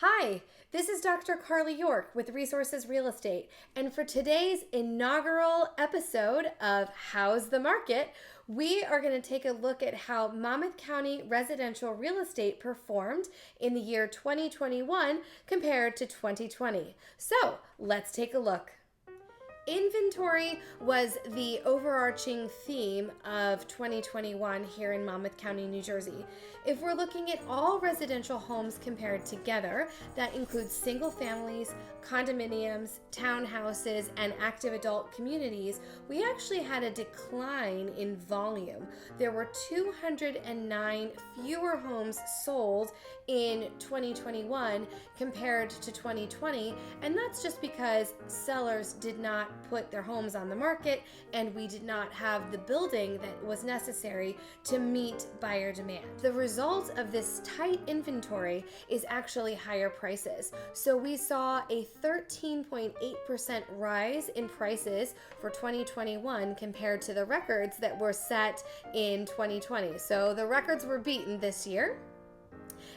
Hi, this is Dr. Carly York with Resources Real Estate, and for today's inaugural episode of How's the Market, we are going to take a look at how Monmouth County residential real estate performed in the year 2021 compared to 2020. So let's take a look. Inventory was the overarching theme of 2021 here in Monmouth County, New Jersey. If we're looking at all residential homes compared together, that includes single families, condominiums, townhouses, and active adult communities, we actually had a decline in volume. There were 209 fewer homes sold in 2021 compared to 2020, and that's just because sellers did not put their homes on the market and we did not have the building that was necessary to meet buyer demand. The result of this tight inventory is actually higher prices. So we saw a 13.8% rise in prices for 2021 compared to the records that were set in 2020. So the records were beaten this year.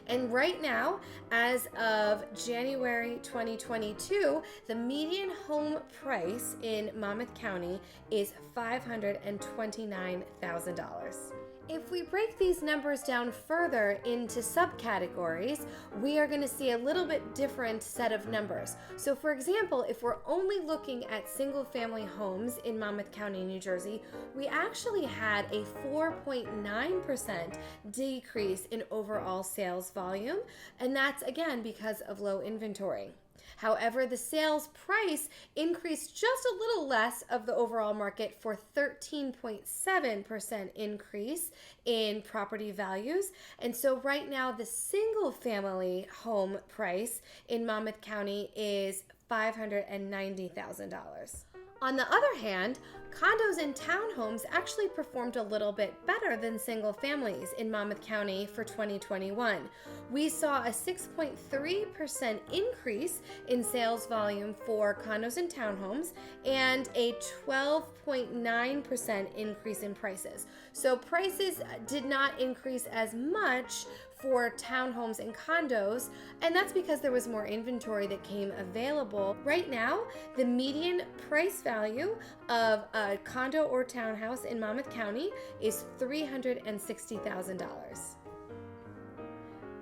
And right now, as of January 2022, the median home price in Monmouth County is $529,000. If we break these numbers down further into subcategories, we are going to see a little bit different set of numbers. So for example, if we're only looking at single family homes in Monmouth County, New Jersey, we actually had a 4.9% decrease in overall sales volume, and that's again because of low inventory. However, the sales price increased just a little less of the overall market for 13.7% increase in property values. And so right now, the single family home price in Monmouth County is $590,000. On the other hand, condos and townhomes actually performed a little bit better than single families in Monmouth County for 2021. We saw a 6.3% increase in sales volume for condos and townhomes and a 12.9% increase in prices. So prices did not increase as much for townhomes and condos, and that's because there was more inventory that came available. Right now, the median price value of a condo or townhouse in Monmouth County is $360,000.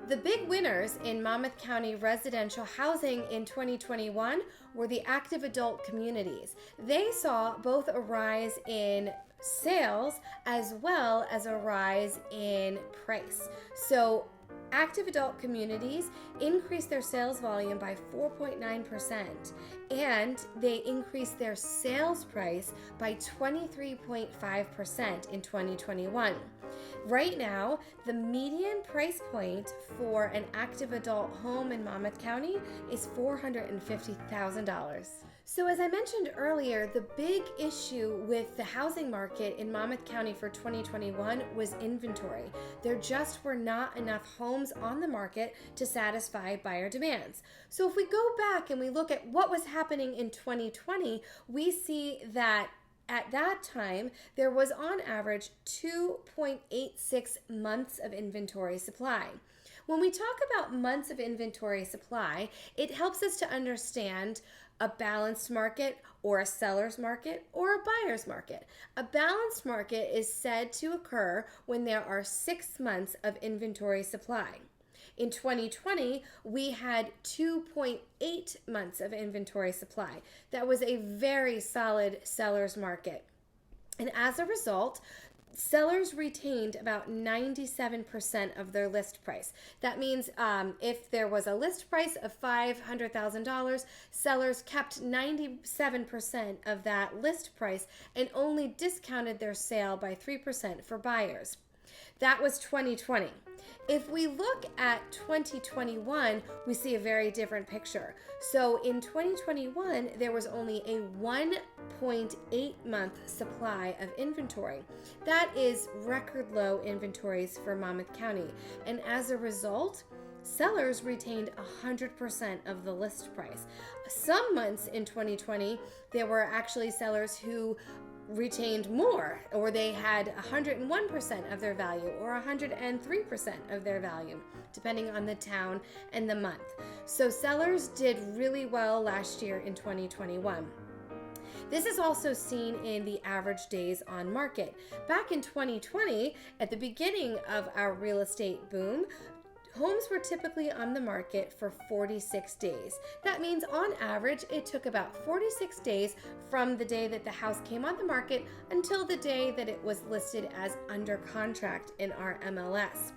The big winners in Monmouth County residential housing in 2021 were the active adult communities. They saw both a rise in sales as well as a rise in price. So active adult communities increased their sales volume by 4.9%, and they increased their sales price by 23.5% in 2021. Right now, the median price point for an active adult home in Monmouth County is $450,000. So as I mentioned earlier, the big issue with the housing market in Monmouth County for 2021 was inventory. There just were not enough homes on the market to satisfy buyer demands. So if we go back and we look at what was happening in 2020, we see that at that time, there was on average 2.86 months of inventory supply. When we talk about months of inventory supply, it helps us to understand a balanced market or a seller's market or a buyer's market. A balanced market is said to occur when there are 6 months of inventory supply. In 2020, we had 2.8 months of inventory supply. That was a very solid seller's market. And as a result, sellers retained about 97% of their list price. That means if there was a list price of $500,000, sellers kept 97% of that list price and only discounted their sale by 3% for buyers. That was 2020. If we look at 2021, we see a very different picture. So in 2021, there was only a 1.8 month supply of inventory. That is record low inventories for Monmouth County. And as a result, sellers retained 100% of the list price. Some months in 2020, there were actually sellers who retained more, or they had 101% of their value or 103% of their value, depending on the town and the month. So sellers did really well last year in 2021. This is also seen in the average days on market. Back in 2020, at the beginning of our real estate boom, homes were typically on the market for 46 days. That means on average, it took about 46 days from the day that the house came on the market until the day that it was listed as under contract in our MLS.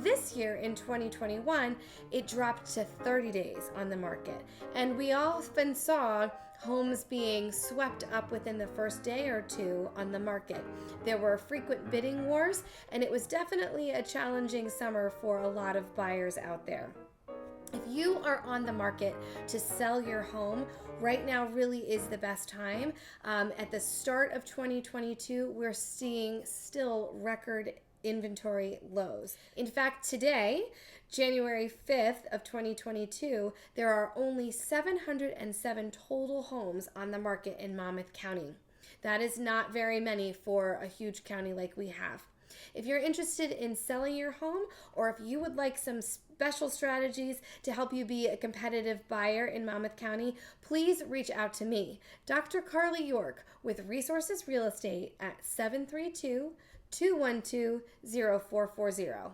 This year in 2021, it dropped to 30 days on the market, and we often saw homes being swept up within the first day or two on the market. There were frequent bidding wars, and it was definitely a challenging summer for a lot of buyers out there. If you are on the market to sell your home, right now really is the best time. At the start of 2022, we're seeing still record inventory lows. In fact, today, January 5th of 2022, there are only 707 total homes on the market in Monmouth County. That is not very many for a huge county like we have. If you're interested in selling your home, or if you would like some special strategies to help you be a competitive buyer in Monmouth County, please reach out to me, Dr. Carly York with Resources Real Estate at 732-212-0440.